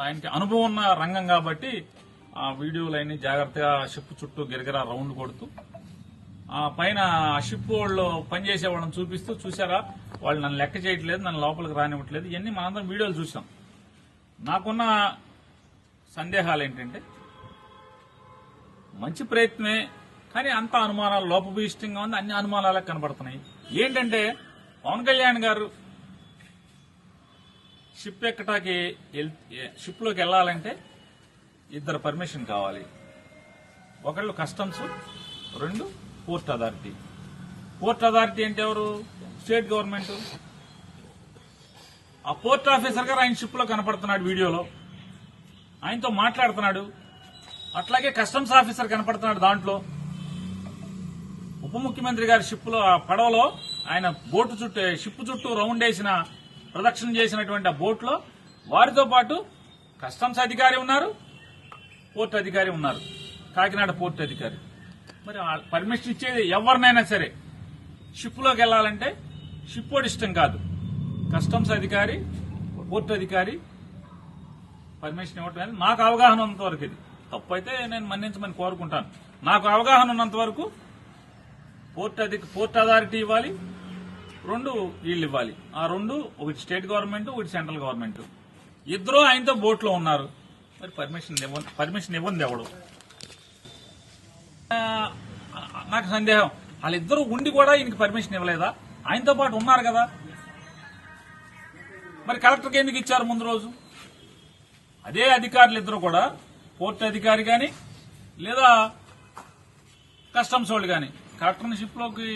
ఆయనకి అనుభవం ఉన్న రంగం కాబట్టి ఆ వీడియోలన్నీ జాగ్రత్తగా షిప్ చుట్టూ గిరగిరా రౌండ్ కొడుతూ ఆ పైన షిప్ వాళ్ళు పనిచేసే వాళ్ళని చూపిస్తూ, చూసారా వాళ్ళు నన్ను లెక్క చేయట్లేదు, నన్ను లోపలికి రానివ్వట్లేదు, ఇవన్నీ మనందరం వీడియోలు చూసాం. నాకున్న సందేహాలు ఏంటంటే, మంచి ప్రయత్నమే కానీ అంత అనుమానాలు లోపభూయిష్టంగా ఉంది, అన్ని అనుమానాలకు కనబడుతున్నాయి. ఏంటంటే పవన్ కళ్యాణ్ గారు షిప్ ఎక్కటాకి షిప్ లోకి వెళ్లాలంటే ఇద్దరు పర్మిషన్ కావాలి. ఒకళ్ళు కస్టమ్స్, రెండు పోర్ట్ అథారిటీ. పోర్ట్ అథారిటీ అంటే ఎవరు? State government. ఆ పోర్ట్ ఆఫీసర్ గారు ఆయన షిప్ లో కనపడుతున్నాడు, వీడియోలో ఆయనతో మాట్లాడుతున్నాడు. అట్లాగే కస్టమ్స్ ఆఫీసర్ కనపడుతున్నాడు దాంట్లో. ఉప ముఖ్యమంత్రి గారి షిప్ లో, ఆ పడవలో ఆయన బోటు చుట్టూ, షిప్ చుట్టూ రౌండ్ వేసిన ప్రదక్షిణ చేసినటువంటి ఆ బోట్ లో వారితో పాటు కస్టమ్స్ అధికారి ఉన్నారు, పోర్ట్ అధికారి ఉన్నారు, కాకినాడ పోర్ట్ అధికారి. మరి పర్మిషన్ ఇచ్చేది ఎవరినైనా సరే షిప్ లోకి వెళ్లాలంటే షిప్ వాడి ఇష్టం కాదు, కస్టమ్స్ అధికారి, పోర్ట్ అధికారి పర్మిషన్ ఇవ్వటం అనేది నాకు అవగాహన ఉన్నంత వరకు. ఇది తప్పు అయితే నేను మన్నించమని కోరుకుంటాను. నాకు అవగాహన ఉన్నంత వరకు పోర్ట్ అథారిటీ ఇవ్వాలి, రెండు వీళ్ళు ఇవ్వాలి. ఆ రెండు, ఒకటి స్టేట్ గవర్నమెంట్, ఒకటి సెంట్రల్ గవర్నమెంట్. ఇద్దరు ఆయనతో బోట్ లో ఉన్నారు. మరి పర్మిషన్ ఇవ్వండి ఎవడు? నాకు సందేహం, వాళ్ళిద్దరూ ఉండి కూడా ఈయనకి పర్మిషన్ ఇవ్వలేదా? ఆయనతో పాటు ఉన్నారు కదా, మరి కలెక్టర్కి ఎందుకు ఇచ్చారు ముందు రోజు? అదే అధికారులు ఇద్దరు కూడా, పోర్ట్ అధికారి గాని లేదా కస్టమ్స్ వాళ్ళు గాని కలెక్టర్ని షిప్ లోకి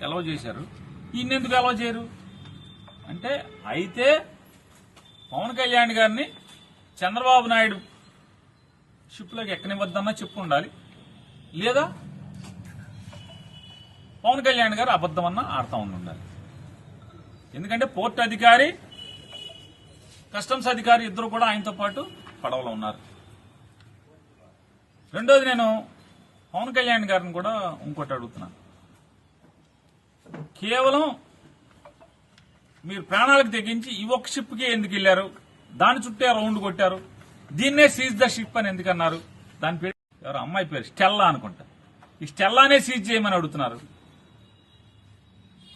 అలౌ చేశారు, ఈయన ఎందుకు అలౌ చేయరు? అంటే అయితే పవన్ కళ్యాణ్ గారిని చంద్రబాబు నాయుడు షిప్ లోకి ఎక్కనివ్వద్దన్నా చెప్పు ఉండాలి, లేదా పవన్ కళ్యాణ్ గారు అబద్దమన్నా ఆడుతూ ఉండాలి. ఎందుకంటే పోర్ట్ అధికారి, కస్టమ్స్ అధికారి ఇద్దరు కూడా ఆయనతో పాటు పడవలో ఉన్నారు. రెండోది, నేను పవన్ కళ్యాణ్ గారిని కూడా ఇంకోటి అడుగుతున్నాను. కేవలం మీరు ప్రాణాలకు తెగించి ఈ ఒక్క షిప్ కి ఎందుకు వెళ్లారు? దాని చుట్టే రౌండ్ కొట్టారు. దీన్నే సీజ్ ద షిప్ అని ఎందుకన్నారు? దాని పేరు ఎవరు? అమ్మాయి పేరు స్టెల్లా అనుకుంటా. ఈ స్టెల్లానే సీజ్ చేయమని అడుగుతున్నారు.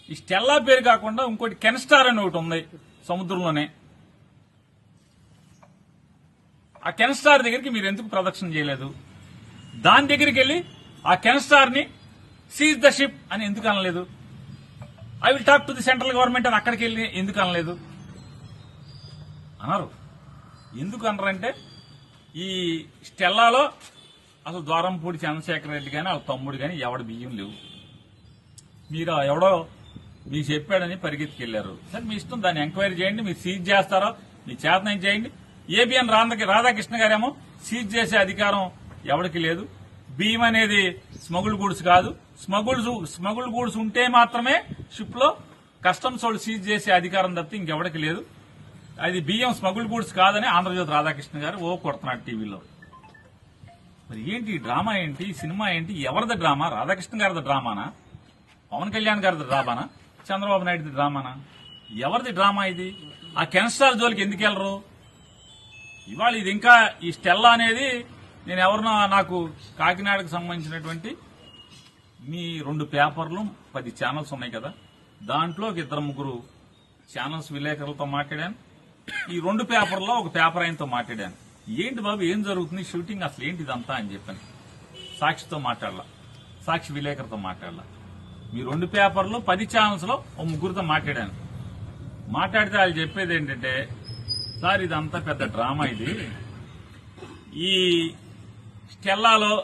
ఈ స్టెల్లా పేరు కాకుండా ఇంకోటి కెన్స్టార్ అని ఒకటి ఉంది సముద్రంలోనే. ఆ కెన్స్టార్ దగ్గరికి మీరు ఎందుకు ప్రదక్షిణ చేయలేదు? దాని దగ్గరికి వెళ్లి ఆ కెన్స్టార్ ని సీజ్ ద షిప్ అని ఎందుకు అనలేదు? I will talk to the central government అని అక్కడికి వెళ్ళి ఎందుకు అనలేదు? అన్నారు. ఎందుకు అనరంటే, ఈ స్టెల్లాలో అసలు ద్వారంపూడి చంద్రశేఖర రెడ్డి కానీ వాళ్ళ తమ్ముడు కానీ ఎవడి బియ్యం లేవు. మీరు ఎవడో మీకు చెప్పాడని పరిగెత్తుకెళ్లారు. సరే మీ ఇష్టం, దాన్ని ఎంక్వైరీ చేయండి. మీరు సీజ్ చేస్తారో మీ చేతనం చేయండి. ఏబిఎన్ రాధాకృష్ణ గారేమో సీజ్ చేసే అధికారం ఎవరికి లేదు. బియ్యం అనేది స్మగుల్ గూడ్స్ కాదు. స్మగుల్ గూడ్స్ ఉంటే మాత్రమే షిప్ లో కస్టమ్స్ వాళ్ళు సీజ్ చేసే అధికారం తప్పితే ఇంకెవరికి లేదు. అది బియ్యం స్మగుల్ గూడ్స్ కాదని ఆంధ్రజ్యోతి రాధాకృష్ణ గారు కొడుతున్నాడు టీవీలో. మరి ఏంటి ఈ డ్రామా? ఏంటి ఈ సినిమా? ఏంటి? ఎవరిది డ్రామా? రాధాకృష్ణ గారిది డ్రామానా? పవన్ కళ్యాణ్ గారిది డ్రామానా? చంద్రబాబు నాయుడుది డ్రామానా? ఎవరిది డ్రామా ఇది? ఆ కెన్స్టార్ జోలికి ఎందుకు వెళ్లరు? ఇవాళ ఇది ఇంకా ఈ స్టెల్లా అనేది, నేను ఎవరినో, నాకు కాకినాడకు సంబంధించినటువంటి మీ 2 పేపర్లు 10 ఛానల్స్ ఉన్నాయి కదా, దాంట్లో ఒక 2-3 ఛానల్స్ విలేకరులతో మాట్లాడాను. ఈ 2 పేపర్లో ఒక పేపర్ ఆయనతో మాట్లాడాను. ఏంటి బాబు ఏం జరుగుతుంది షూటింగ్, అసలు ఏంటి ఇదంతా అని చెప్పాను. సాక్షితో మాట్లాడలా, సాక్షి విలేకరుతో మాట్లాడలా. మీ 2 పేపర్లు 10 ఛానల్స్ లో ఓ 3 మాట్లాడాను. మాట్లాడితే వాళ్ళు చెప్పేది ఏంటంటే, సార్ ఇదంతా పెద్ద డ్రామా, ఇది ఈ స్టెల్లాలో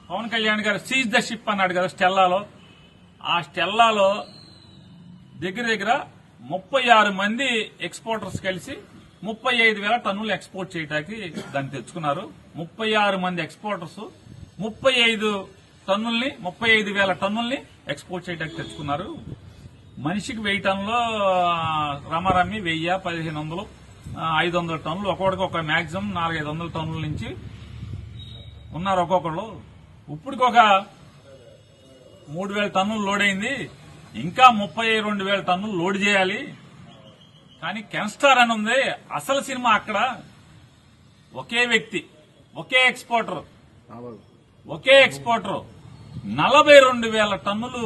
పవన్ కళ్యాణ్ గారు సీజ్ ద షిప్ అన్నాడు కదా స్టెల్లాలో. ఆ స్టెల్లాలో దగ్గర 36 మంది ఎక్స్పోర్టర్స్ కలిసి 35,000 టన్నులు ఎక్స్పోర్ట్ చేయడానికి దాన్ని తెచ్చుకున్నారు. 36 మంది ఎక్స్పోర్టర్స్ 35,000 టన్నుల్ని ఎక్స్పోర్ట్ చేయడానికి తెచ్చుకున్నారు. మనిషికి 1000 టన్నులు రమారమ్మి 1000, 1500, 500 టన్నులు ఒక్కొక్కడికి ఒక మాక్సిమం 400-500 టన్నుల నుంచి ఉన్నారు ఒక్కొక్కళ్ళు. ఇప్పటికి ఒక 3,000 టన్నులు లోడ్ అయింది. ఇంకా 32,000 టన్నులు లోడ్ చేయాలి. కానీ కెన్స్టార్ అని ఉంది. అసలు సినిమా అక్కడ ఒకే వ్యక్తి, ఒకే ఎక్స్పోర్టర్ 42,000 టన్నులు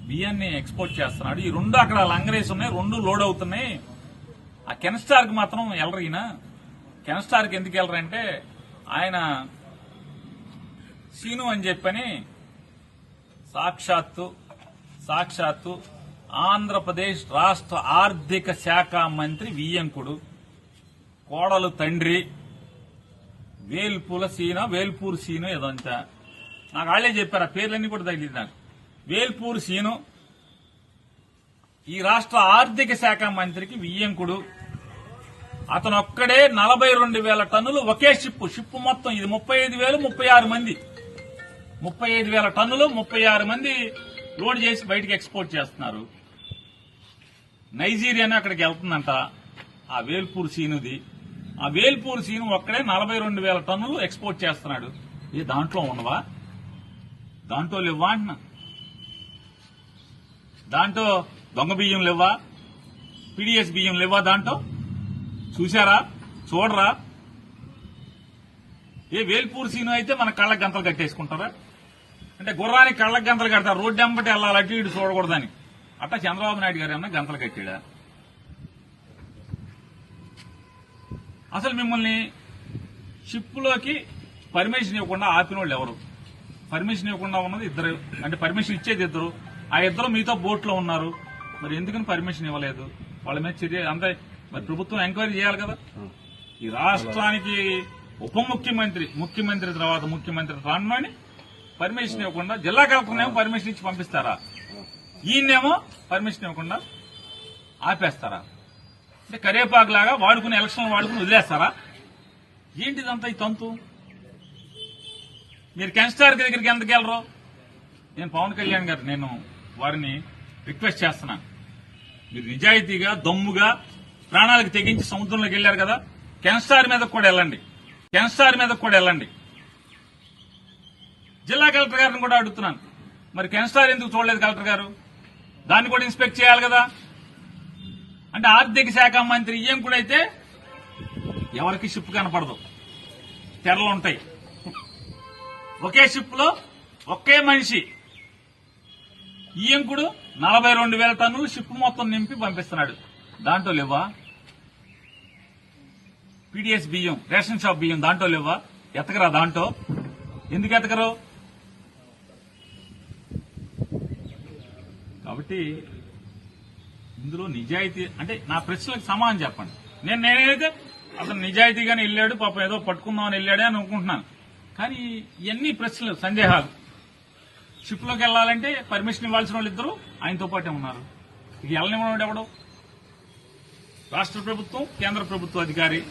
బియ్యాన్ని ఎక్స్పోర్ట్ చేస్తున్నాడు. ఈ రెండు అక్కడ లంగరేసి ఉన్నాయి, రెండు లోడ్ అవుతున్నాయి. ఆ కెన్స్టార్ కి మాత్రం వెళ్ళరు. ఈయన కెన్స్టార్ కి ఎందుకు వెళ్ళరంటే ఆయన సీను అని చెప్పని సాక్షాత్తు ఆంధ్రప్రదేశ్ రాష్ట్ర ఆర్థిక శాఖ మంత్రి వియ్యంకుడు కోడలు తండ్రి వేల్పూర్ సీను ఏదంతా నాకు వాళ్ళే చెప్పారు. ఆ పేర్లన్నీ కూడా తగిలింది నాకు. వేల్పూర్ సీను ఈ రాష్ట్ర ఆర్థిక శాఖ మంత్రికి వియ్యంకుడు. అతను ఒక్కడే 42,000 టన్నులు ఒకే షిప్ మొత్తం ఇది 35,000 36 మంది 35,000 టన్నులు 36 మంది లోడ్ చేసి బయటికి ఎక్స్పోర్ట్ చేస్తున్నారు. నైజీరియానే అక్కడికి వెళ్తుందంట ఆ వేల్పూర్ సీనుది. ఆ వేల్పూర్ సీను ఒక్కడే 42,000 టన్నులు ఎక్స్పోర్ట్ చేస్తున్నాడు. ఏ దాంట్లో ఉండవా? దాంట్లో లేవా అంటున్నా? దాంట్లో దొంగ బియ్యం లేవా? పీడీఎస్ బియ్యం లేవా? దాంట్లో చూశారా? చూడరా? ఏ వేల్పూర్ సీను అయితే మన కళ్ళకి గంతలు కట్టేసుకుంటారా? అంటే గుర్రానికి కళ్ళకి గంతలు కడతారు, రోడ్డు ఎంబటి వెళ్ళాలి, అటు ఇటు చూడకూడదని. అట్టా చంద్రబాబు నాయుడు గారు ఏమన్నా గంతలు కట్టాడా? అసలు మిమ్మల్ని షిప్లోకి పర్మిషన్ ఇవ్వకుండా ఆపిన వాళ్ళు ఎవరు? పర్మిషన్ ఇవ్వకుండా ఉన్నది ఇద్దరు, అంటే పర్మిషన్ ఇచ్చేది ఇద్దరు. ఆ ఇద్దరు మీతో బోట్లో ఉన్నారు. మరి ఎందుకని పర్మిషన్ ఇవ్వలేదు? వాళ్ళ మీద చర్య అంతే. మరి ప్రభుత్వం ఎంక్వైరీ చేయాలి కదా. ఈ రాష్ట్రానికి ఉప ముఖ్యమంత్రి తర్వాత ముఖ్యమంత్రి రానుని పర్మిషన్ ఇవ్వకుండా జిల్లా కలెక్టర్నేమో పర్మిషన్ ఇచ్చి పంపిస్తారా? ఈయన్నేమో పర్మిషన్ ఇవ్వకుండా ఆపేస్తారా? అంటే కరేపాకులాగా వాడుకుని ఎలక్షన్లు వాడుకుని వదిలేస్తారా? ఏంటిదంతా ఈ తంతు? మీరు కెన్స్టార్ దగ్గరికి ఎందుకు వెళ్ళరు? నేను పవన్ కళ్యాణ్ గారు నేను వారిని రిక్వెస్ట్ చేస్తున్నాను. మీరు నిజాయితీగా దమ్ముగా ప్రాణాలకు తెగించి సముద్రంలోకి వెళ్లారు కదా, కెన్స్టార్ మీద కూడా వెళ్ళండి. జిల్లా కలెక్టర్ గారిని కూడా అడుగుతున్నాను, మరి కెన్స్టార్ ఎందుకు చూడలేదు కలెక్టర్ గారు? దాన్ని కూడా ఇన్స్పెక్ట్ చేయాలి కదా. అంటే ఆర్థిక శాఖ మంత్రి ఈయంకుడైతే ఎవరికి షిప్ కనపడదు, తెరలు ఉంటాయి. ఒకే షిప్ లో ఒకే మనిషి ఈయంకుడు 42,000 టన్నులు షిప్ మొత్తం నింపి పంపిస్తున్నాడు. దాంట్లో లేవా? పీడీఎస్ బియ్యం, రేషన్ షాప్ బియ్యం దాంట్లో లేవా? ఎతకరా? దాంట్లో ఎందుకు ఎతకరు? కాబట్టి ఇందులో నిజాయితీ అంటే నా ప్రశ్నలకు సమాధానం చెప్పండి. నేనైతే అతను నిజాయితీగానే వెళ్ళాడు, పాపం ఏదో పట్టుకుందామని వెళ్ళాడే అని అనుకుంటున్నాను. కానీ ఇవన్నీ ప్రశ్నలు, సందేహాలు. షిప్లోకి వెళ్లాలంటే పర్మిషన్ ఇవ్వాల్సిన వాళ్ళు ఇద్దరు ఆయనతో పాటే ఉన్నారు. ఇది వెళ్ళనివ్వడం ఎవడు? రాష్ట్ర ప్రభుత్వం, కేంద్ర ప్రభుత్వ అధికారి.